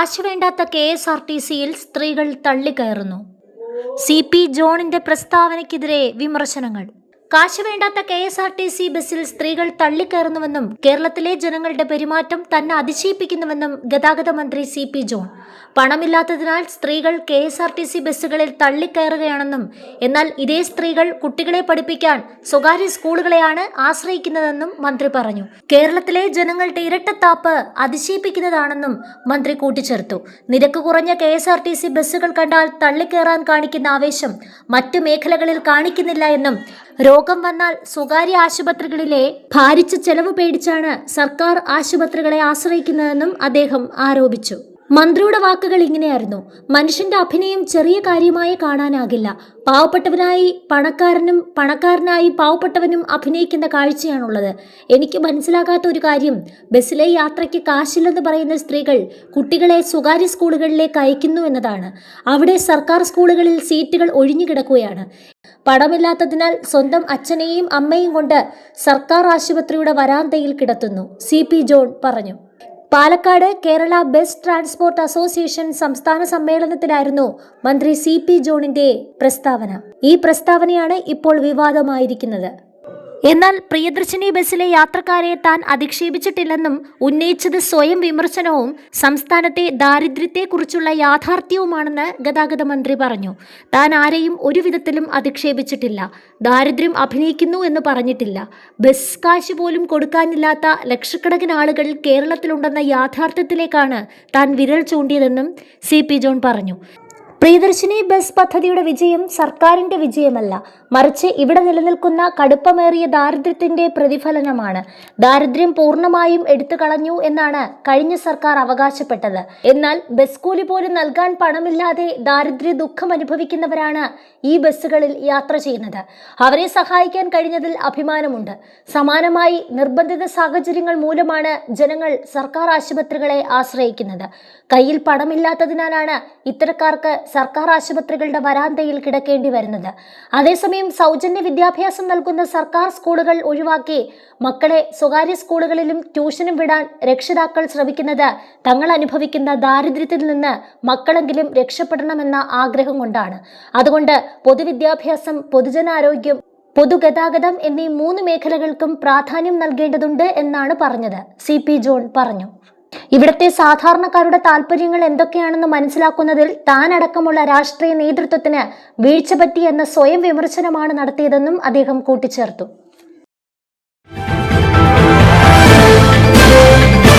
കാശ് വേണ്ടാത്ത KSRTCയിൽ സ്ത്രീകൾ തള്ളിക്കയറുന്നു. CP ജോണിന്റെ പ്രസ്താവനയ്ക്കെതിരെ വിമർശനങ്ങൾ. കാശ് വേണ്ടാത്ത KSRTC ബസ്സിൽ സ്ത്രീകൾ തള്ളിക്കയറുന്നുവെന്നും കേരളത്തിലെ ജനങ്ങളുടെ പെരുമാറ്റം തന്നെ അതിശയിപ്പിക്കുന്നുവെന്നും ഗതാഗത മന്ത്രി CP ജോൺ. പണമില്ലാത്തതിനാൽ സ്ത്രീകൾ KSRTC ബസ്സുകളിൽ തള്ളിക്കയറുകയാണെന്നും എന്നാൽ ഇതേ സ്ത്രീകൾ കുട്ടികളെ പഠിപ്പിക്കാൻ സ്വകാര്യ സ്കൂളുകളെയാണ് ആശ്രയിക്കുന്നതെന്നും മന്ത്രി പറഞ്ഞു. കേരളത്തിലെ ജനങ്ങളുടെ ഇരട്ടത്താപ്പ് അതിശയിപ്പിക്കുന്നതാണെന്നും മന്ത്രി കൂട്ടിച്ചേർത്തു. നിരക്ക് കുറഞ്ഞ KSRTC ബസ്സുകൾ കണ്ടാൽ തള്ളിക്കയറാൻ കാണിക്കുന്ന ആവേശം മറ്റു മേഖലകളിൽ കാണിക്കുന്നില്ല എന്നും രോഗം വന്നാൽ സ്വകാര്യ ആശുപത്രികളിലെ ഭാരിച്ച ചെലവ് പേടിച്ചാണ് സർക്കാർ ആശുപത്രികളെ ആശ്രയിക്കുന്നതെന്നും അദ്ദേഹം ആരോപിച്ചു. മന്ത്രിയുടെ വാക്കുകൾ ഇങ്ങനെയായിരുന്നു: മനുഷ്യന്റെ അഭിനയം ചെറിയ കാര്യമായി കാണാനാകില്ല. പാവപ്പെട്ടവനായി പണക്കാരനും പണക്കാരനായി പാവപ്പെട്ടവനും അഭിനയിക്കുന്ന കാഴ്ചയാണുള്ളത്. എനിക്ക് മനസ്സിലാകാത്ത ഒരു കാര്യം, ബസ്സിലെ യാത്രയ്ക്ക് കാശില്ലെന്ന് പറയുന്ന സ്ത്രീകൾ കുട്ടികളെ സ്വകാര്യ സ്കൂളുകളിലേക്ക് അയക്കുന്നു എന്നതാണ്. അവിടെ സർക്കാർ സ്കൂളുകളിൽ സീറ്റുകൾ ഒഴിഞ്ഞുകിടക്കുകയാണ്. പണമില്ലാത്തതിനാൽ സ്വന്തം അച്ഛനെയും അമ്മയും കൊണ്ട് സർക്കാർ ആശുപത്രിയുടെ വരാന്തയിൽ കിടത്തുന്നു, CP ജോൺ പറഞ്ഞു. Palakkad Kerala bus transport association സംസ്ഥാന സമ്മേളനത്തിലായിരുന്നു മന്ത്രി CP ജോണിന്റെ പ്രസ്താവന. ഈ പ്രസ്താവനയാണ് ഇപ്പോൾ വിവാദമായിരിക്കുന്നത്. എന്നാൽ പ്രിയദർശിനി ബസ്സിലെ യാത്രക്കാരെ താൻ അധിക്ഷേപിച്ചിട്ടില്ലെന്നും ഉന്നയിച്ചത് സ്വയം വിമർശനവും സംസ്ഥാനത്തെ ദാരിദ്ര്യത്തെക്കുറിച്ചുള്ള യാഥാർത്ഥ്യവുമാണെന്ന് ഗതാഗത മന്ത്രി പറഞ്ഞു. താൻ ആരെയും ഒരു വിധത്തിലും അധിക്ഷേപിച്ചിട്ടില്ല, ദാരിദ്ര്യം അഭിനയിക്കുന്നു എന്ന് പറഞ്ഞിട്ടില്ല. ബസ് കാശ് പോലും കൊടുക്കാനില്ലാത്ത ലക്ഷക്കണക്കിന് ആളുകൾ കേരളത്തിലുണ്ടെന്ന യാഥാർത്ഥ്യത്തിലേക്കാണ് താൻ വിരൽ ചൂണ്ടിയതെന്നും CP ജോൺ പറഞ്ഞു. പ്രിയദർശിനി ബസ് പദ്ധതിയുടെ വിജയം സർക്കാരിന്റെ വിജയമല്ല, മറിച്ച് ഇവിടെ നിലനിൽക്കുന്ന കടുപ്പമേറിയ ദാരിദ്ര്യത്തിന്റെ പ്രതിഫലനമാണ്. ദാരിദ്ര്യം പൂർണ്ണമായും എടുത്തു കളഞ്ഞു എന്നാണ് കഴിഞ്ഞ സർക്കാർ അവകാശപ്പെട്ടത്. എന്നാൽ ബസ് കൂലി പോലും നൽകാൻ പണമില്ലാതെ ദാരിദ്ര്യ ദുഃഖം അനുഭവിക്കുന്നവരാണ് ഈ ബസ്സുകളിൽ യാത്ര ചെയ്യുന്നത്. അവരെ സഹായിക്കാൻ കഴിഞ്ഞതിൽ അഭിമാനമുണ്ട്. സമാനമായി നിർബന്ധിത സാഹചര്യങ്ങൾ മൂലമാണ് ജനങ്ങൾ സർക്കാർ ആശുപത്രികളെ ആശ്രയിക്കുന്നത്. കയ്യിൽ പണമില്ലാത്തതിനാലാണ് ഇത്തരക്കാർക്ക് സർക്കാർ ആശുപത്രികളുടെ വരാന്തയിൽ കിടക്കേണ്ടി വരുന്നത്. അതേസമയം സൗജന്യ വിദ്യാഭ്യാസം നൽകുന്ന സർക്കാർ സ്കൂളുകൾ ഒഴിവാക്കി മക്കളെ സ്വകാര്യ സ്കൂളുകളിലും ട്യൂഷനും വിടാൻ രക്ഷിതാക്കൾ ശ്രമിക്കുന്നത് തങ്ങൾ അനുഭവിക്കുന്ന ദാരിദ്ര്യത്തിൽ നിന്ന് മക്കളെങ്കിലും രക്ഷപ്പെടണമെന്ന ആഗ്രഹം കൊണ്ടാണ്. അതുകൊണ്ട് പൊതുവിദ്യാഭ്യാസം, പൊതുജനാരോഗ്യം, പൊതുഗതാഗതം എന്നീ 3 മേഖലകൾക്കും പ്രാധാന്യം നൽകേണ്ടതുണ്ട് എന്നാണ് പറഞ്ഞത്, CP ജോൺ പറഞ്ഞു. ഇവിടുത്തെ സാധാരണക്കാരുടെ താല്പര്യങ്ങൾ എന്തൊക്കെയാണെന്ന് മനസ്സിലാക്കുന്നതിൽ താനടക്കമുള്ള രാഷ്ട്രീയ നേതൃത്വത്തിന് വീഴ്ച പറ്റിയെന്ന സ്വയം വിമർശനമാണ് നടത്തിയതെന്നും അദ്ദേഹം കൂട്ടിച്ചേർത്തു.